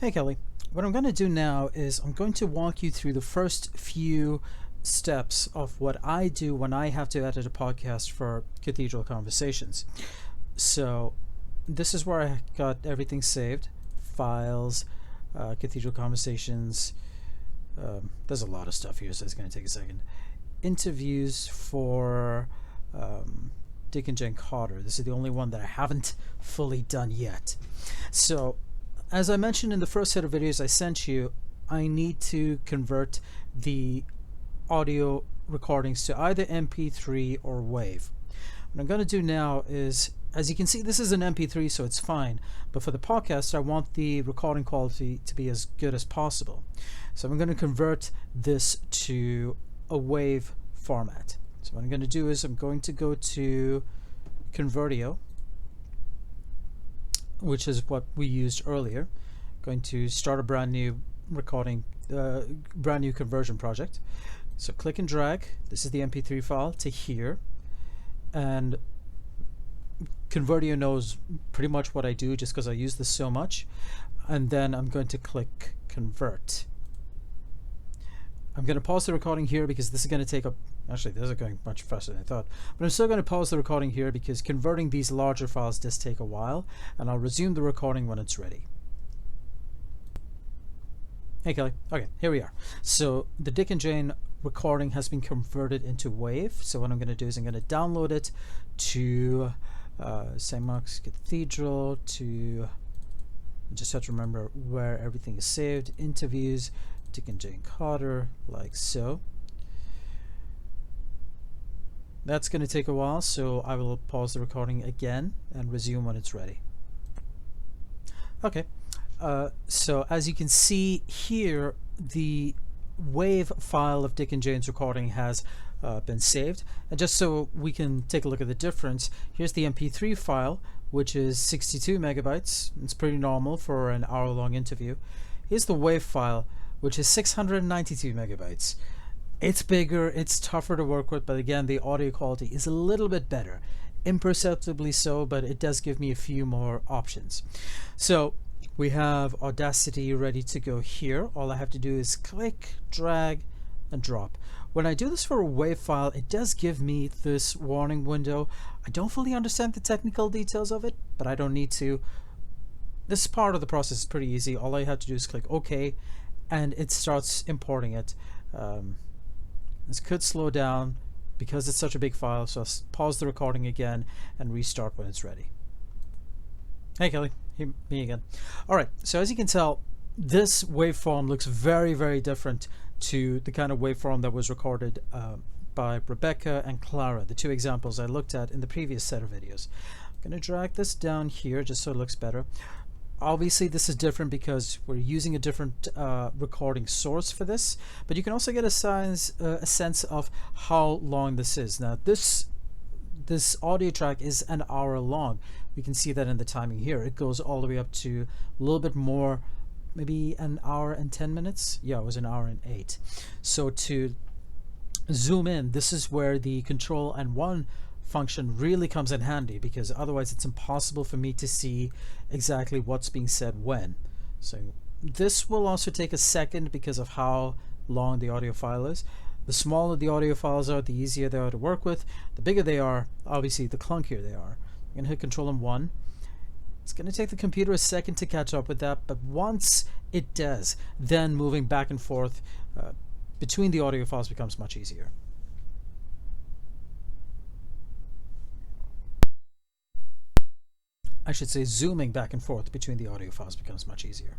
Hey Kelly, what I'm going to do now is I'm going to walk you through the first few steps of what I do when I have to edit a podcast for Cathedral Conversations. So this is where I got everything saved, files, Cathedral Conversations. There's a lot of stuff here, so it's going to take a second. Interviews for Dick and Jen Cotter. This is the only one that I haven't fully done yet. So as I mentioned in the first set of videos I sent you, I need to convert the audio recordings to either MP3 or WAV. What I'm going to do now is, as you can see, this is an MP3, so it's fine, but for the podcast I want the recording quality to be as good as possible. So I'm going to convert this to a WAV format. So what I'm going to do is I'm going to go to Convertio, which is what we used earlier. Going to start a brand new recording, brand new conversion project. So click and drag. This is the MP3 file to here, and Convertio knows pretty much what I do just because I use this so much. And then I'm going to click convert. I'm going to pause the recording here because this is going to take up. Actually, this is going much faster than I thought. But I'm still going to pause the recording here because converting these larger files does take a while, and I'll resume the recording when it's ready. Hey Kelly. Okay, here we are. So the Dick and Jane recording has been converted into WAV. So what I'm going to do is I'm going to download it to St. Mark's Cathedral. I just have to remember where everything is saved. Interviews, Dick and Jane Cotter, like so. That's going to take a while, so I will pause the recording again and resume when it's ready. Okay, so as you can see here, the WAV file of Dick and Jane's recording has been saved. And just so we can take a look at the difference, here's the MP3 file, which is 62 megabytes. It's pretty normal for an hour-long interview. Here's the WAV file, which is 692 megabytes. It's bigger, it's tougher to work with, but again, the audio quality is a little bit better. Imperceptibly so, but it does give me a few more options. So we have Audacity ready to go here. All I have to do is click, drag, and drop. When I do this for a WAV file, it does give me this warning window. I don't fully understand the technical details of it, but I don't need to. This part of the process is pretty easy. All I have to do is click OK, and it starts importing it. This could slow down because it's such a big file, so I'll pause the recording again and restart when it's ready. Hey Kelly, me again. Alright, so as you can tell, this waveform looks very, very different to the kind of waveform that was recorded by Rebecca and Clara, the two examples I looked at in the previous set of videos. I'm going to drag this down here just so it looks better. Obviously this is different because we're using a different recording source for this, but you can also get a sense of how long this is. Now this audio track is an hour long. We can see that in the timing here. It goes all the way up to a little bit more, maybe an hour and 10 minutes. Yeah, it was an hour and 8. So to zoom in, this is where the Control and 1 function really comes in handy, because otherwise it's impossible for me to see exactly what's being said when. So this will also take a second because of how long the audio file is. The smaller the audio files are, the easier they are to work with. The bigger they are, obviously the clunkier they are. I'm going to hit Control and 1. It's going to take the computer a second to catch up with that, but once it does, then moving back and forth between the audio files becomes much easier. I should say zooming back and forth between the audio files becomes much easier.